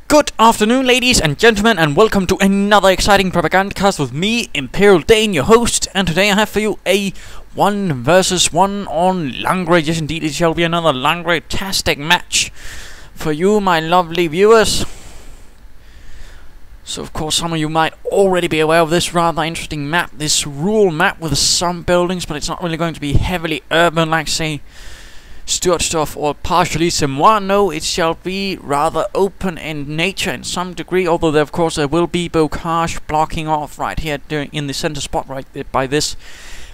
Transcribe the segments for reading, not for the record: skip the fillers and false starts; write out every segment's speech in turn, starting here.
Good afternoon, ladies and gentlemen, and welcome to another exciting Propagandacast with me, ImperialDane, your host. And today I have for you a 1 versus 1 on Langres. Yes, indeed, it shall be another Langres-tastic match for you, my lovely viewers. So, of course, some of you might already be aware of this rather interesting map, this rural map with some buildings, but it's not really going to be heavily urban, like, say, Stoic stuff or partially similar. No, it shall be rather open in nature in some degree, although there, of course, there will be bocage blocking off right here in the center spot right there by this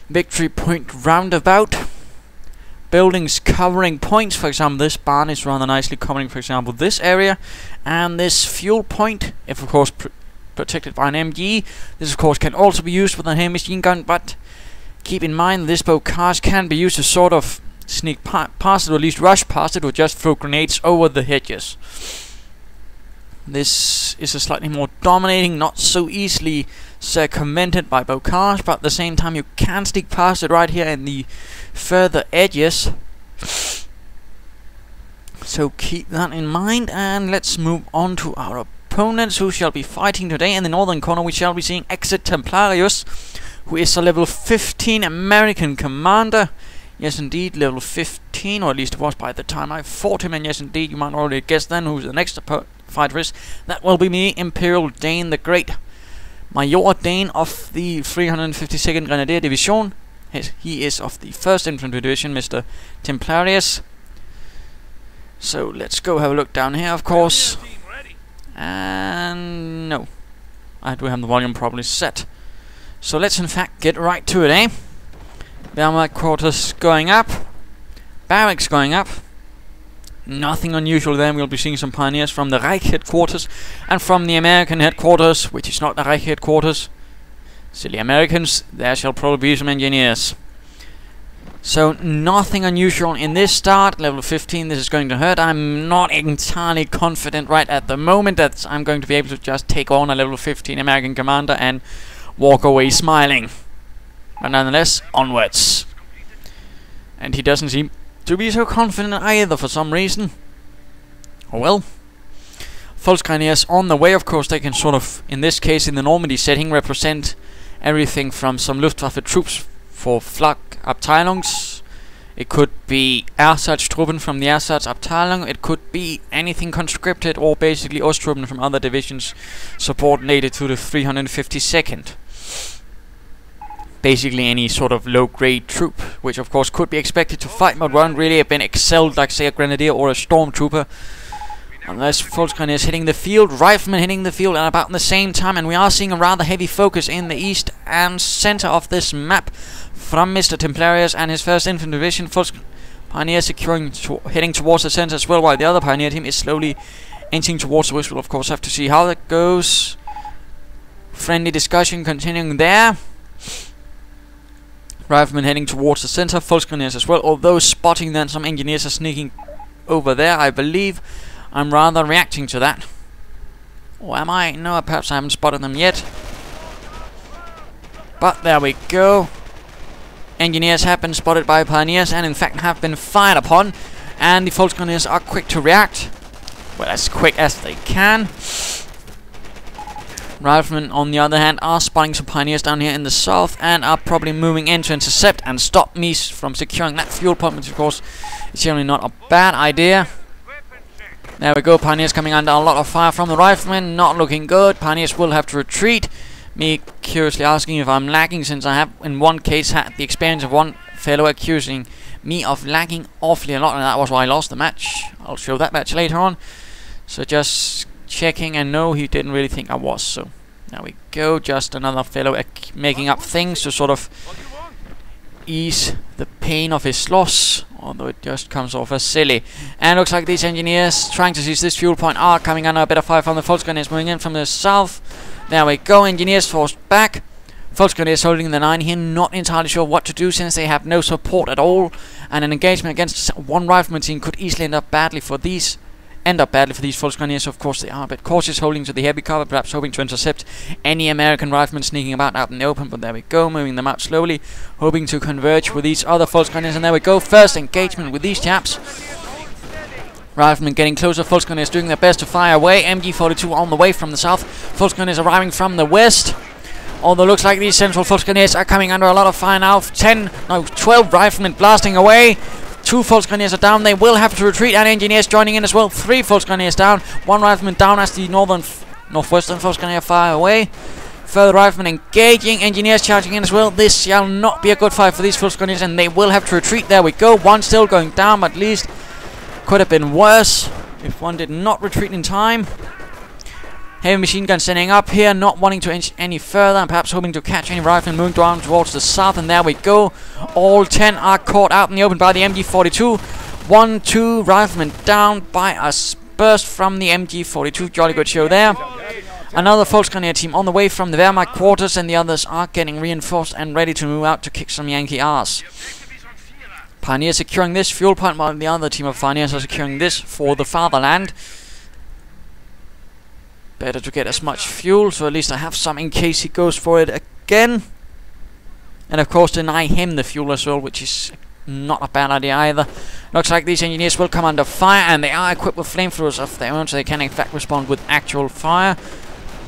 victory point roundabout. Buildings covering points, for example, this barn is rather nicely covering, for example, this area, and this fuel point, if of course protected by an MG. This, of course, can also be used with a heavy machine gun, but keep in mind this bocage can be used to sort of sneak past it, or at least rush past it, or just throw grenades over the hedges. This is a slightly more dominating, not so easily circumvented by bocage, but at the same time you can sneak past it right here in the further edges. So keep that in mind, and let's move on to our opponents who shall be fighting today. In the northern corner we shall be seeing Templariuz, who is a level 15 American commander. Yes, indeed, level 15, or at least it was by the time I fought him. And yes, indeed, you might already guess then who the next fighter is. That will be me, ImperialDane the Great, Major Dane of the 352nd Grenadier Division. He is of the 1st Infantry Division, Mr. Templariuz. So let's go have a look down here, of course. And no, I do have the volume properly set. So let's in fact get right to it, eh? Wehrmacht quarters going up, barracks going up. Nothing unusual there. We'll be seeing some pioneers from the Reich headquarters and from the American headquarters, which is not the Reich headquarters. Silly Americans, there shall probably be some engineers. So nothing unusual in this start. Level 15, this is going to hurt. I'm not entirely confident right at the moment that I'm going to be able to just take on a level 15 American commander and walk away smiling. But nonetheless, onwards. And he doesn't seem to be so confident either for some reason. Oh well. Grenadiers on the way, of course. They can sort of, in this case, in the Normandy setting, represent everything from some Luftwaffe troops for Flak-Abteilungs. It could be Ersatztruppen from the Ersatzabteilung. It could be anything conscripted, or basically Osttruppen from other divisions subordinated to the 352nd. Basically any sort of low-grade troop, which of course could be expected to fight, but won't really have been excelled like, say, a grenadier or a stormtrooper. Unless Grenadiers hitting the field, riflemen hitting the field at about the same time, and we are seeing a rather heavy focus in the east and center of this map from Mr. Templariuz and his 1st Infantry Division. Pioneer securing, heading towards the center as well, while the other Pioneer team is slowly inching towards the west. We'll of course have to see how that goes. Friendly discussion continuing there. Riflemen heading towards the center, Grenadiers as well, although spotting then some engineers are sneaking over there, I believe. I'm rather reacting to that. Or am I? No, perhaps I haven't spotted them yet. But there we go. Engineers have been spotted by pioneers and in fact have been fired upon. And the Grenadiers are quick to react. Well, as quick as they can. Riflemen, on the other hand, are spotting some pioneers down here in the south and are probably moving in to intercept and stop me from securing that fuel point, which of course is generally not a bad idea. There we go, pioneers coming under a lot of fire from the riflemen, not looking good. Pioneers will have to retreat. Me curiously asking if I'm lagging, since I have in one case had the experience of one fellow accusing me of lagging awfully a lot, and that was why I lost the match. I'll show that match later on. So just checking, and no, he didn't really think I was. So there we go, just another fellow making up things to sort of ease the pain of his loss, although it just comes off as silly. And looks like these engineers trying to seize this fuel point are coming under a bit of fire from the Grenadiers moving in from the south. There we go, engineers forced back. Grenadiers holding the line here, not entirely sure what to do since they have no support at all, and an engagement against one rifleman team could easily end up badly for these Grenadiers. Of course, they are a bit cautious, holding to the heavy cover, perhaps hoping to intercept any American riflemen sneaking about out in the open. But there we go, moving them out slowly, hoping to converge with these other Grenadiers. And there we go, first engagement with these chaps. Riflemen getting closer. Volksgrenadiers doing their best to fire away. MG42 on the way from the south. Volksgrenadiers arriving from the west. Although looks like these central Volksgrenadiers are coming under a lot of fire now. 12 riflemen blasting away. 2 Volksgrenadiers are down. They will have to retreat, and engineers joining in as well. 3 Volksgrenadiers down. 1 rifleman down as the northwestern Volksgrenadier fire away. Further riflemen engaging. Engineers charging in as well. This shall not be a good fight for these Volksgrenadiers, and they will have to retreat. There we go. 1 still going down, but at least could have been worse if 1 did not retreat in time. Heavy machine gun standing up here, not wanting to inch any further, and perhaps hoping to catch any riflemen moving down towards the south. And there we go. All 10 are caught out in the open by the MG42. 2 riflemen down by a burst from the MG42. Jolly good show there. Another Volksgrenadier team on the way from the Wehrmacht quarters, and the others are getting reinforced and ready to move out to kick some Yankee ass. Pioneers securing this fuel point, while the other team of Pioneers are securing this for the fatherland. Better to get as much fuel, so at least I have some in case he goes for it again. And of course deny him the fuel as well, which is not a bad idea either. Looks like these engineers will come under fire, and they are equipped with flamethrowers of their own, so they can in fact respond with actual fire.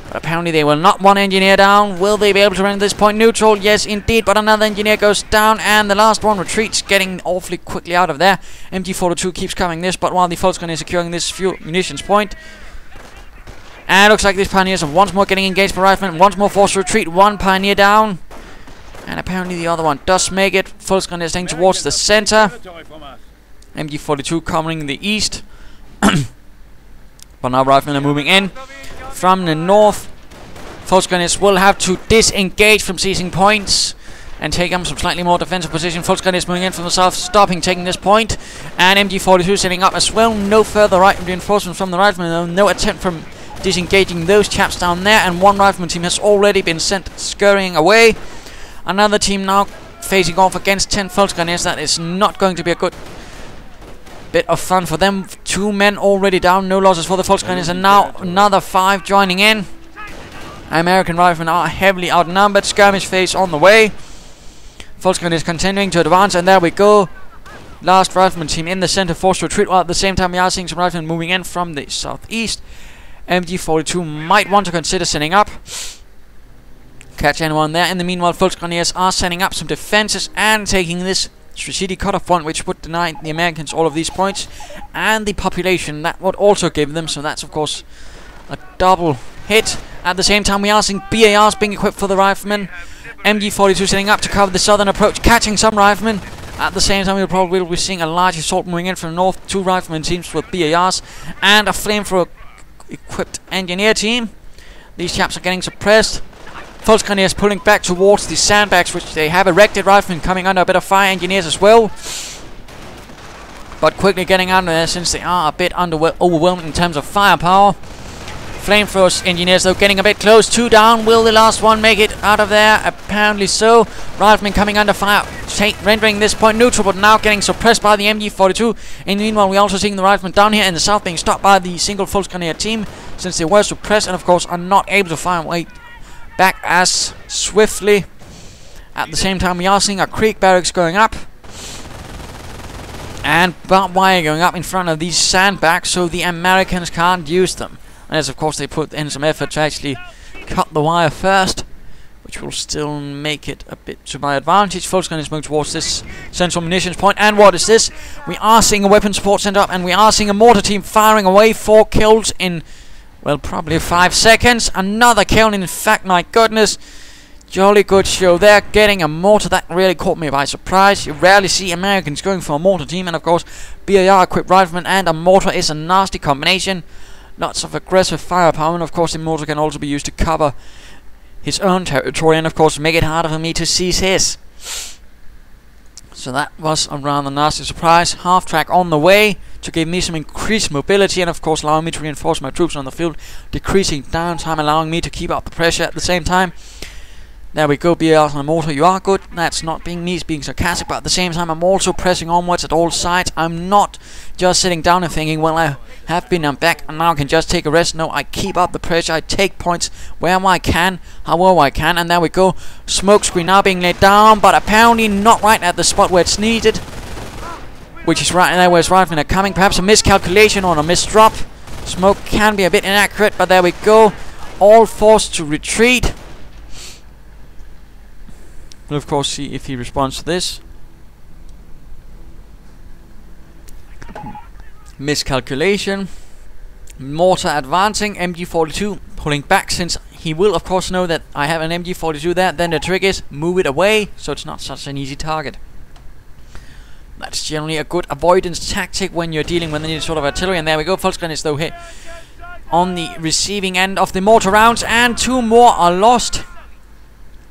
But apparently they will not. 1 engineer down. Will they be able to render this point neutral? Yes indeed, but another engineer goes down, and the last one retreats, getting awfully quickly out of there. MG42 keeps coming this, but while the Volksgrenadier is securing this fuel munitions point. And looks like these Pioneers are once more getting engaged by riflemen. Once more forced to retreat. 1 Pioneer down. And apparently the other one does make it. Volksgrenadiers heading towards the center. MG42 covering the east. But now riflemen are moving in from the north. Volksgrenadiers will have to disengage from seizing points and take up some slightly more defensive position. Volksgrenadiers moving in from the south, stopping, taking this point. And MG42 setting up as well. No further reinforcements from the riflemen. No attempt from disengaging those chaps down there, and 1 rifleman team has already been sent scurrying away. Another team now facing off against 10 Volksgrenadiers. That is not going to be a good bit of fun for them. 2 men already down, no losses for the Volksgrenadiers, and now another 5 joining in. American riflemen are heavily outnumbered. Skirmish phase on the way. Volksgrenadiers continuing to advance, and there we go. Last rifleman team in the center forced to retreat, while at the same time we are seeing some riflemen moving in from the southeast. MG42 might want to consider setting up. Catch anyone there. In the meanwhile, Volksgrenadiers are setting up some defenses and taking this strategic cutoff point, which would deny the Americans all of these points and the population that would also give them. So that's of course a double hit. At the same time, we are seeing BARs being equipped for the riflemen. MG42 setting up to cover the southern approach, catching some riflemen. At the same time, we'll probably be seeing a large assault moving in from the north. 2 riflemen teams with BARs and a flamethrower equipped engineer team. These chaps are getting suppressed. Volksgrenadiers pulling back towards the sandbags which they have erected. Riflemen coming under a bit of fire. Engineers as well, but quickly getting out of there since they are a bit overwhelmed in terms of firepower. Flamethrowers engineers though getting a bit close. 2 down. Will the last one make it out of there? Apparently so. Riflemen coming under fire, rendering this point neutral, but now getting suppressed by the MG42. In the meanwhile, we're also seeing the riflemen down here in the south being stopped by the single Volksgrenadier team, since they were suppressed and of course are not able to fire away back as swiftly. At the same time, we are seeing a creek barracks going up and barbed wire going up in front of these sandbags, so the Americans can't use them. Unless of course they put in some effort to actually cut the wire first, which will still make it a bit to my advantage. Volksgrenadiers moving towards this central munitions point. And what is this? We are seeing a weapon support center up, and we are seeing a mortar team firing away. 4 kills in, well, probably 5 seconds. Another kill, in fact, my goodness. Jolly good show there, getting a mortar. That really caught me by surprise. You rarely see Americans going for a mortar team, and of course BAR equipped riflemen and a mortar is a nasty combination. Lots of aggressive firepower, and of course the mortar can also be used to cover his own territory and of course make it harder for me to seize his. So that was a rather nasty surprise. Half track on the way to give me some increased mobility and of course allowing me to reinforce my troops on the field, decreasing downtime, allowing me to keep up the pressure at the same time. There we go, BARs on the mortar, you are good. That's not being me being sarcastic, but at the same time I'm also pressing onwards at all sides. I'm not just sitting down and thinking, well, I have been, I'm back, and now I can just take a rest. No, I keep up the pressure, I take points wherever I can, however I can, and there we go. Smoke screen now being laid down, but apparently not right at the spot where it's needed. which is right there where his riflemen are coming. Perhaps a miscalculation or a misdrop. Smoke can be a bit inaccurate, but there we go. All forced to retreat. We'll of course see if he responds to this. Miscalculation. Mortar advancing. MG42 pulling back, since he will of course know that I have an MG42 there. Then the trick is move it away, so it's not such an easy target. That's generally a good avoidance tactic when you're dealing with any sort of artillery. And there we go. Volksgrenadiers though hit on the receiving end of the mortar rounds, and 2 more are lost,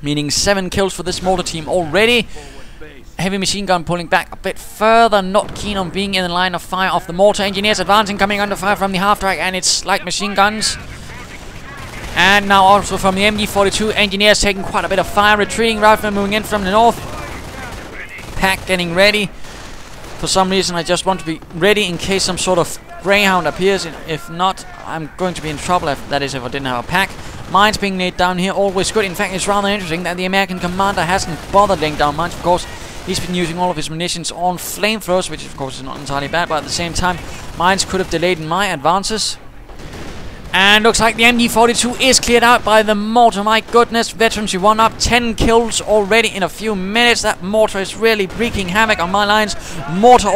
meaning 7 kills for this mortar team already. Heavy machine gun pulling back a bit further, not keen on being in the line of fire of the mortar. Engineers advancing, coming under fire from the half-track, and it's light machine guns. And now also from the MG42, engineers taking quite a bit of fire. Retreating riflemen moving in from the north. Pack getting ready. For some reason I just want to be ready in case some sort of greyhound appears. If not, I'm going to be in trouble, if I didn't have a pack. Mines being laid down here, always good. In fact, it's rather interesting that the American commander hasn't bothered laying down mines. Of course, he's been using all of his munitions on flamethrowers, which of course is not entirely bad, but at the same time, mines could have delayed my advances. And looks like the MG42 is cleared out by the mortar. My goodness, veterans, you won up 10 kills already in a few minutes. That mortar is really wreaking havoc on my lines. Mortar,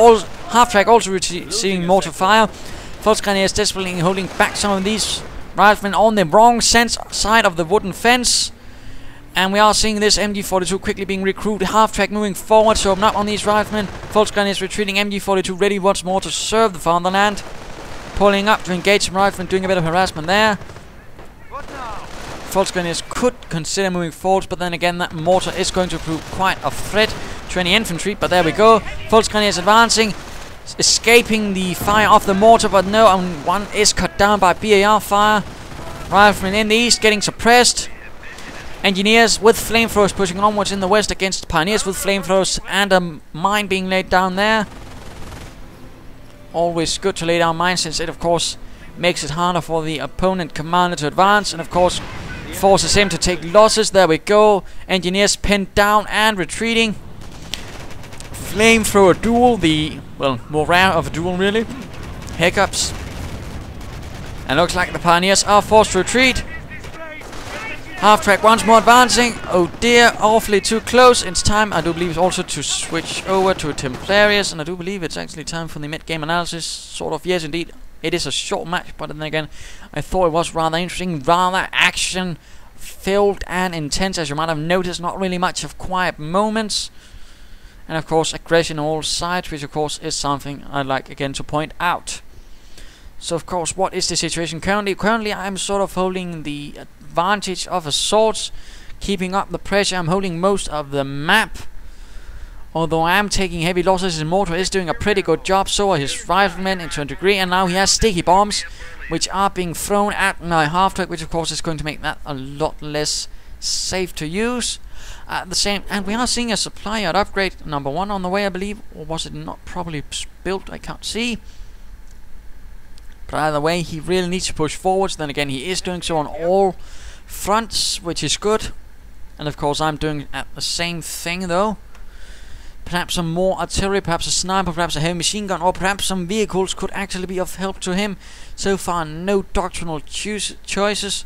half-track also receiving mortar fire. Volksgrenadiers desperately holding back some of these riflemen on the wrong side of the wooden fence. And we are seeing this MG42 quickly being recruited. Half-track moving forward, so open up on these riflemen. Volksgrenadiers retreating, MG42 ready once more to serve the fatherland. Pulling up to engage some riflemen, doing a bit of harassment there. Volksgrenadiers could consider moving forward, but then again that mortar is going to prove quite a threat to any infantry. But there we go. Volksgrenadiers advancing, escaping the fire of the mortar, but no, one is cut down by BAR fire. Riflemen in the east getting suppressed. Engineers with flamethrowers pushing onwards in the west against pioneers with flamethrowers, and a mine being laid down there. Always good to lay down mines, since it of course makes it harder for the opponent commander to advance, and of course forces him to take losses. There we go. Engineers pinned down and retreating. Flamethrower duel, the, well, more rare of a duel really. Hiccups. And looks like the pioneers are forced to retreat. Half-track once more advancing. Oh dear, awfully too close. It's time, I do believe, also to switch over to Templariuz, and I do believe it's actually time for the mid-game analysis. Sort of, yes indeed. It is a short match, but then again, I thought it was rather interesting, rather action-filled and intense, as you might have noticed. Not really much of quiet moments. And of course, aggression on all sides, which of course is something I'd like again to point out. So of course, what is the situation currently? Currently, I'm sort of holding the advantage of assaults, keeping up the pressure. I'm holding most of the map, although I am taking heavy losses. His mortar is doing a pretty good job, so are his riflemen to a degree, and now he has sticky bombs which are being thrown at my half-track, which of course is going to make that a lot less safe to use. At the same, and we are seeing a supply yard upgrade #1 on the way, I believe, or was it not properly built? I can't see. But either way, he really needs to push forwards. Then again, he is doing so on all fronts, which is good. And of course, I'm doing at the same thing though. Perhaps some more artillery, perhaps a sniper, perhaps a heavy machine gun, or perhaps some vehicles could actually be of help to him. So far, no doctrinal choices,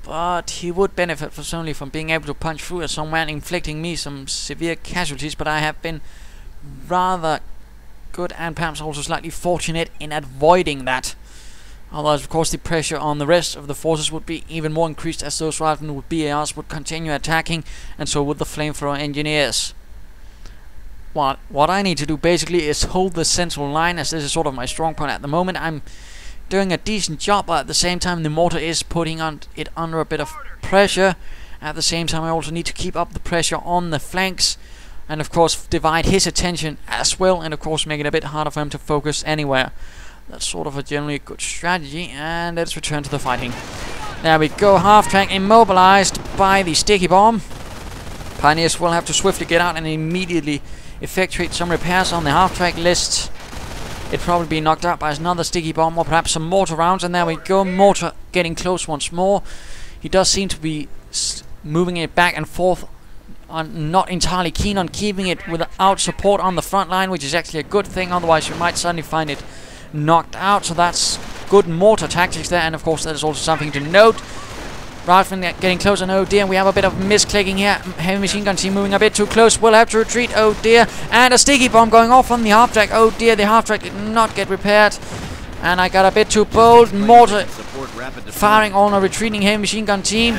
but he would benefit certainly from being able to punch through as someone, inflicting me some severe casualties. But I have been rather good and perhaps also slightly fortunate in avoiding that. Otherwise, of course, the pressure on the rest of the forces would be even more increased, as those riflemen with BARs would continue attacking, and so would the flamethrower engineers. What I need to do basically is hold the central line, as this is sort of my strong point at the moment. I'm doing a decent job, but at the same time the mortar is putting it under a bit of pressure. At the same time, I also need to keep up the pressure on the flanks, and of course divide his attention as well, and of course make it a bit harder for him to focus anywhere. That's sort of a generally good strategy. And let's return to the fighting. There we go. Half-track immobilized by the sticky bomb. Pioneers will have to swiftly get out and immediately effectuate some repairs on the half-track list. It'd probably be knocked out by another sticky bomb, or perhaps some mortar rounds. And there we go. Mortar getting close once more. He does seem to be moving it back and forth are not entirely keen on keeping it without support on the front line, which is actually a good thing. Otherwise, you might suddenly find it knocked out. So that's good mortar tactics there. And of course, that is also something to note. Riflemen getting closer. And oh dear, we have a bit of misclicking here. Heavy machine gun team moving a bit too close. We'll have to retreat. Oh dear. And a sticky bomb going off on the half track. Oh dear, the half track did not get repaired. And I got a bit too bold. Mortar firing on a retreating heavy machine gun team.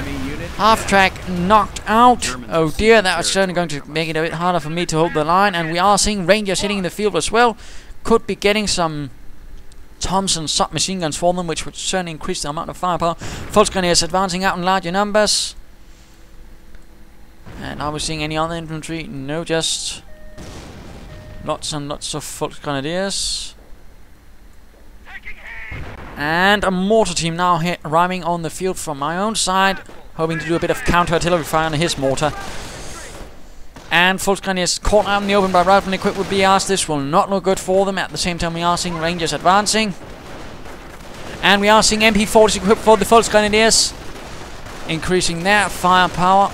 Half track knocked out. Oh dear, that was certainly going to make it a bit harder for me to hold the line. And we are seeing Rangers hitting the field as well. Could be getting some Thompson submachine guns for them, which would certainly increase the amount of firepower. Volksgrenadiers advancing out in larger numbers. And are we seeing any other infantry? No, just lots and lots of Volksgrenadiers. And a mortar team now arriving on the field from my own side, hoping to do a bit of counter-artillery fire on his mortar. And Volksgrenadiers caught out in the open by riflemen equipped with BRs. This will not look good for them. At the same time, we are seeing Rangers advancing. And we are seeing MP40s equipped for the Volksgrenadiers, increasing their firepower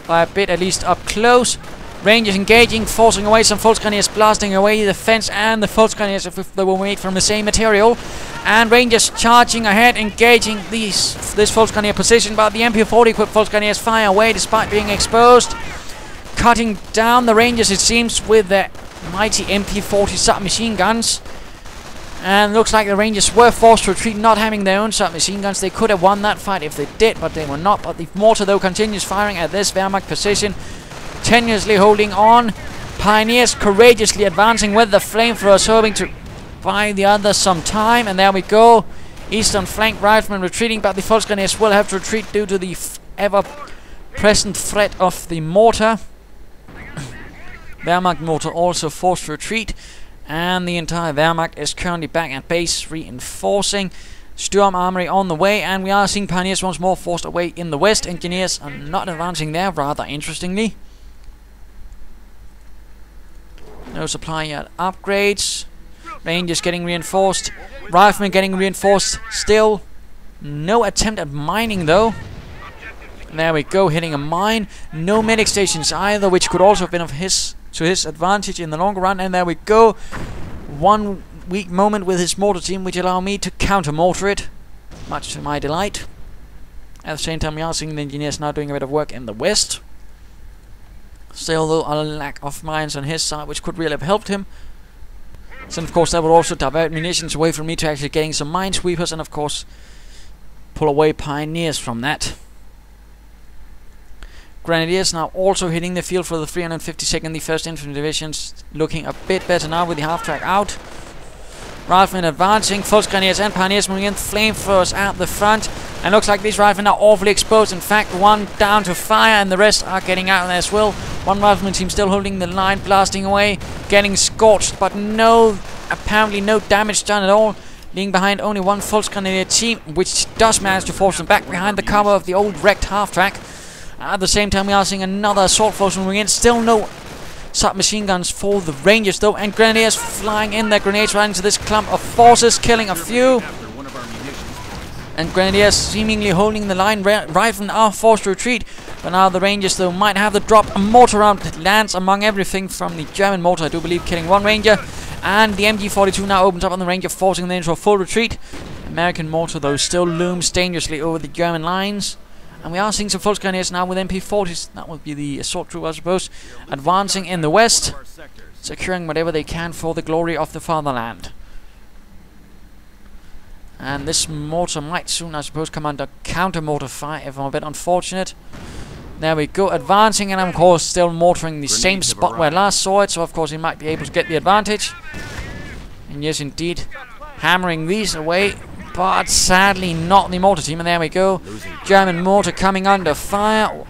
by a bit, at least up close. Rangers engaging, forcing away some Volksgrenadiers, blasting away the fence and the Volksgrenadiers if they were made from the same material. And Rangers charging ahead, engaging this Volksgrenadier position, but the MP40 equipped Volksgrenadiers fire away despite being exposed. Cutting down the Rangers, it seems, with their mighty MP40 submachine guns. And looks like the Rangers were forced to retreat, not having their own submachine guns. They could have won that fight if they did, but they were not. But the mortar, though, continues firing at this Wehrmacht position, tenuously holding on. Pioneers courageously advancing with the flamethrowers, hoping to buy the others some time. And there we go. Eastern flank riflemen retreating, but the Volksgrenadiers will have to retreat due to the ever-present threat of the mortar. Wehrmacht mortar also forced to retreat, and the entire Wehrmacht is currently back at base, reinforcing. Sturm Armory on the way, and we are seeing Pioneers once more forced away in the west. Engineers are not advancing there, rather interestingly. No supply yet. Upgrades. Rangers getting reinforced. Riflemen getting reinforced still. No attempt at mining, though. There we go, hitting a mine. No medic stations either, which could also have been to his advantage in the longer run. And there we go. One weak moment with his mortar team, which allow me to counter-mortar it, much to my delight. At the same time, we are seeing the engineers now doing a bit of work in the west. Still, though, a lack of mines on his side, which could really have helped him. So, of course, that would also divert munitions away from me to actually getting some minesweepers, and, of course, pull away Pioneers from that. Grenadiers now also hitting the field for the 352nd, the 1st Infantry Divisions, looking a bit better now with the half-track out. Riflemen advancing, Volksgrenadiers and Pioneers moving in, flamethrowers at the front, and looks like these riflemen are awfully exposed. In fact, one down to fire, and the rest are getting out there as well. One rifleman team still holding the line, blasting away, getting scorched, but apparently no damage done at all. Leaving behind only one Volksgrenadier team, which does manage to force them back behind the cover of the old wrecked half-track. At the same time, we are seeing another assault force moving in. Still no submachine guns for the Rangers, though, and Grenadiers flying in their grenades right into this clump of forces, killing a few. And Grenadiers seemingly holding the line. Riflemen are forced to retreat, but now the Rangers, though, might have to drop a mortar round that lands among everything from the German mortar, I do believe, killing one Ranger. And the MG42 now opens up on the Ranger, forcing them into a full retreat. American mortar, though, still looms dangerously over the German lines. And we are seeing some Volksgrenadiers now with MP40s, that would be the assault troop, I suppose, advancing in the west, securing whatever they can for the glory of the fatherland. And this mortar might soon, I suppose, come under counter-mortar fire, if I'm a bit unfortunate. There we go, advancing, and of course still mortaring the same spot where I last saw it, so of course he might be able to get the advantage. And yes, indeed, hammering these away. But sadly not the mortar team, and there we go. German mortar coming under fire.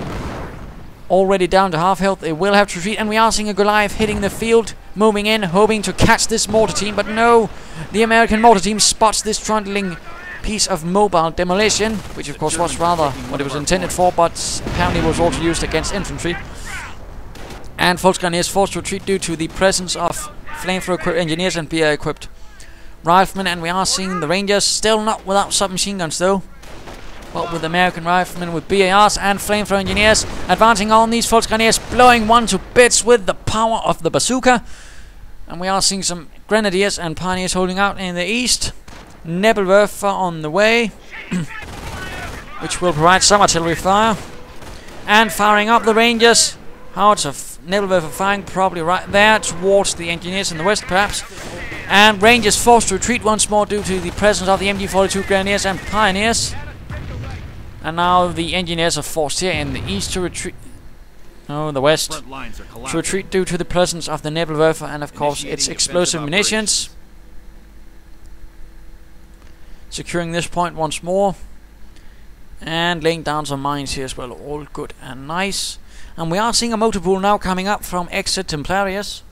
Already down to half health, they will have to retreat, and we are seeing a Goliath hitting the field, moving in, hoping to catch this mortar team, but no. The American mortar team spots this trundling piece of mobile demolition, which of course was rather what it was intended for, but apparently was also used against infantry. And Volksgrenadiers forced to retreat due to the presence of flamethrower engineers and BR equipped riflemen, and we are seeing the Rangers still not without submachine guns, though. But with American riflemen with BARs and flamethrower engineers advancing on these Volksgrenadiers, blowing one to bits with the power of the bazooka. And we are seeing some Grenadiers and Pioneers holding out in the east. Nebelwerfer on the way, which will provide some artillery fire. And firing up the Rangers. Howitz of Nebelwerfer firing probably right there towards the engineers in the west perhaps. And Rangers forced to retreat once more due to the presence of the MG42 Grenadiers and Pioneers. And now the engineers are forced here in the east to retreat. No, the west. To retreat due to the presence of the Nebelwerfer and of course its explosive munitions. Securing this point once more. And laying down some mines here as well. All good and nice. And we are seeing a motor pool now coming up from exit Templariuz.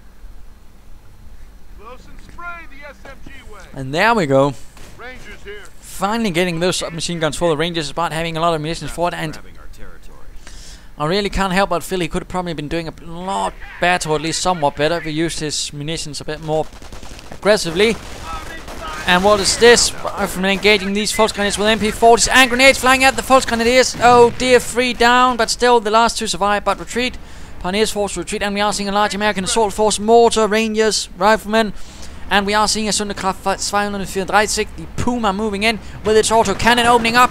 And there we go. Finally getting those submachine guns for the Rangers, despite having a lot of munitions for it. And I really can't help but feel he could have probably been doing a lot better, or at least somewhat better, if he used his munitions a bit more aggressively. And what is this? From engaging these Volksgrenadiers with MP40s and grenades flying at the Volksgrenadiers. Oh dear, 3 down, but still the last 2 survive, but retreat. Pioneers forced to retreat, and we are seeing a large American assault force, mortar, Rangers, riflemen. And we are seeing a Sonderkraft 234, the Puma moving in with its autocannon opening up.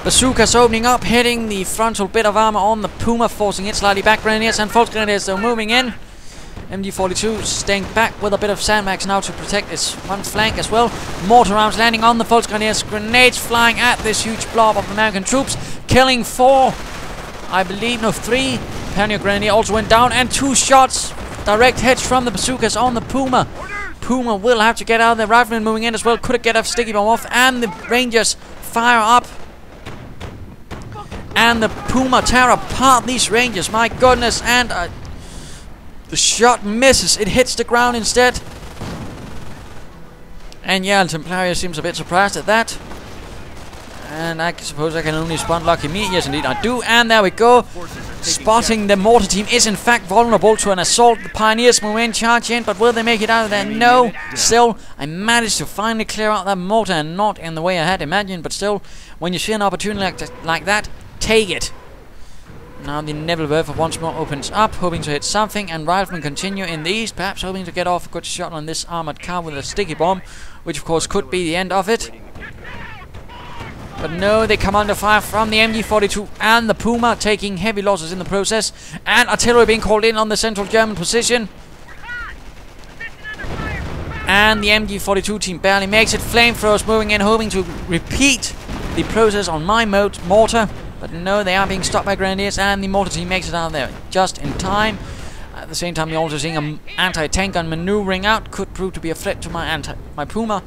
Bazookas opening up, hitting the frontal bit of armor on the Puma, forcing it slightly back. Grenadiers and Volksgrenadiers are moving in. MG42 staying back with a bit of sandbags now to protect its front flank as well. Mortar rounds landing on the Volksgrenadiers. Grenades flying at this huge blob of American troops, killing 4, I believe, no 3. Pioneer Grenadier also went down, and 2 shots. Direct hits from the bazookas on the Puma. Puma will have to get out. The riflemen moving in as well. Could get a sticky bomb off. And the Rangers fire up. And the Puma tear apart these Rangers. My goodness. And the shot misses. It hits the ground instead. And yeah, Templariuz seems a bit surprised at that. And I suppose I can only spawn lucky me. Yes, indeed, I do. And there we go. Spotting the mortar team is in fact vulnerable to an assault. The Pioneers move in, charge in, but will they make it out of there? No. Still, I managed to finally clear out that mortar, and not in the way I had imagined. But still, when you see an opportunity like that, take it. Now the Nebelwerfer once more opens up, hoping to hit something, and riflemen continue in the east, perhaps hoping to get off a good shot on this armored car with a sticky bomb, which of course could be the end of it. But no, they come under fire from the MG42 and the Puma, taking heavy losses in the process. And artillery being called in on the central German position. And the MG42 team barely makes it. Flamethrowers moving in, hoping to repeat the process on my mortar. But no, they are being stopped by Grenadiers, and the mortar team makes it out there just in time. At the same time, you're also seeing an anti-tank gun maneuvering out. Could prove to be a threat to my Puma,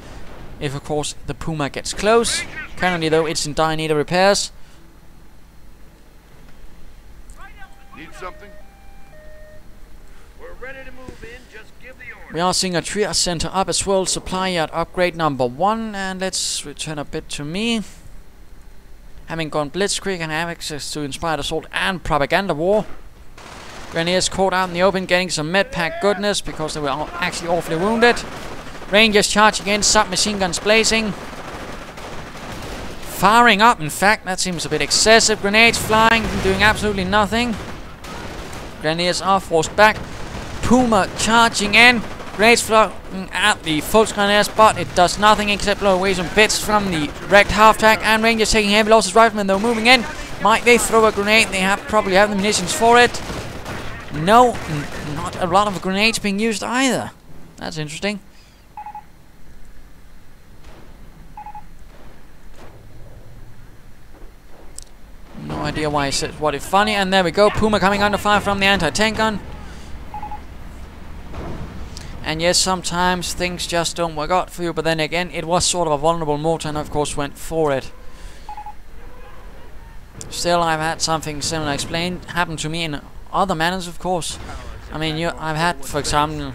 if of course the Puma gets close. Currently though, it's in dire need of repairs. Need something? We're ready to move in, just give the order. We are seeing a triage center up as well, supply yard upgrade number 1, and let's return a bit to me. Having gone blitzkrieg and have access to inspired assault and propaganda war. Grenadiers caught out in the open, getting some medpack goodness because they were actually awfully wounded. Rangers charging in, submachine guns blazing. Firing up, in fact, that seems a bit excessive. Grenades flying, doing absolutely nothing. Grenadiers are forced back. Puma charging in. Grenades flying at the Volksgrenadiers, but it does nothing except blow away some bits from the wrecked half-track. And Rangers taking heavy losses. Riflemen though moving in. Might they throw a grenade? They probably have the munitions for it. No, not a lot of grenades being used either. That's interesting. No idea why he said what is funny. And there we go, Puma coming under fire from the anti-tank gun. And yes, sometimes things just don't work out for you, but then again, it was sort of a vulnerable mortar, and of course went for it. Still, I've had something similar explained, happened to me in other manners, of course. I mean, I've had, for example,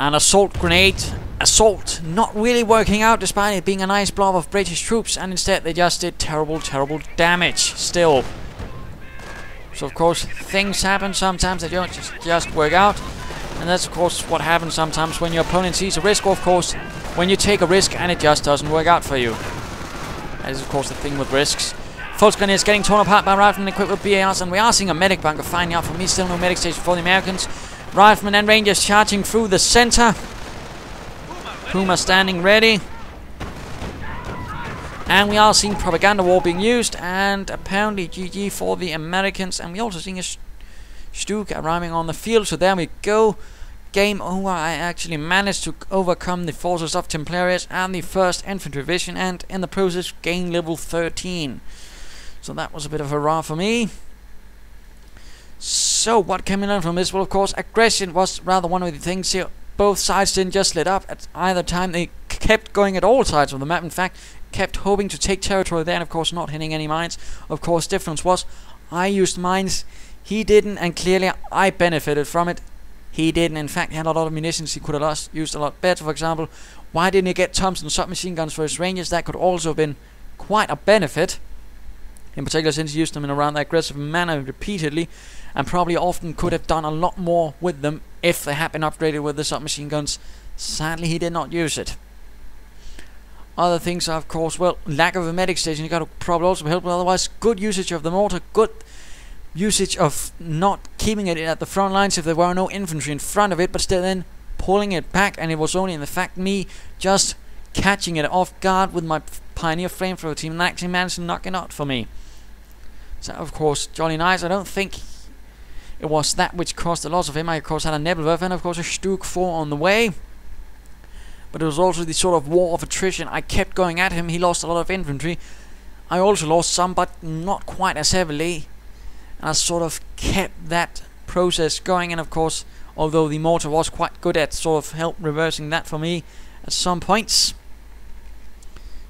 an assault grenade. Assault not really working out despite it being a nice blob of British troops, and instead they just did terrible damage still. So of course things happen sometimes, they don't just work out, and that's of course what happens sometimes when your opponent sees a risk. Of course when you take a risk and it just doesn't work out for you. That is of course the thing with risks. False Grenadiers getting torn apart by riflemen equipped with BARs, and we are seeing a medic bunker finding out for me. Still no medic station for the Americans. Riflemen and Rangers charging through the center. Puma standing ready. And we are seeing propaganda war being used, and apparently GG for the Americans. And we also seeing a Stoic arriving on the field, so there we go. Game over. I actually managed to overcome the forces of Templariuz and the 1st Infantry Division, and in the process gain level 13. So that was a bit of a hurrah for me. So what can we learn from this? Well, of course, aggression was rather one of the things here. Both sides didn't just let up at either time. They kept going at all sides of the map. In fact, kept hoping to take territory there, and of course not hitting any mines. Of course, difference was I used mines, he didn't, and clearly I benefited from it. He didn't. In fact, he had a lot of munitions he could have used a lot better. For example, why didn't he get Thompson submachine guns for his Rangers? That could also have been quite a benefit. In particular, since he used them in a rather aggressive manner repeatedly, and probably often could have done a lot more with them if they had been upgraded with the submachine guns. Sadly, he did not use it. Other things are, of course, well, lack of a medic station. You got to probably also help, but otherwise, good usage of the mortar, good usage of not keeping it at the front lines if there were no infantry in front of it, but still then pulling it back, and it was only in the fact me just catching it off guard with my Pioneer flamethrower team and actually managed to knock it out for me. So of course jolly nice. I don't think it was that which caused the loss of him. I of course had a Nebelwerfer and of course a Stoic 4 on the way, but it was also the sort of war of attrition. I kept going at him. He lost a lot of infantry. I also lost some, but not quite as heavily. And I sort of kept that process going, and of course, although the mortar was quite good at sort of help reversing that for me at some points.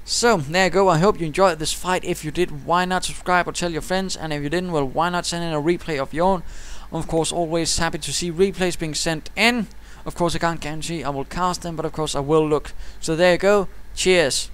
So there you go. I hope you enjoyed this fight. If you did, why not subscribe or tell your friends, and if you didn't, well, why not send in a replay of your own. Of course, always happy to see replays being sent in. Of course, I can't guarantee I will cast them, but of course I will look. So there you go. Cheers.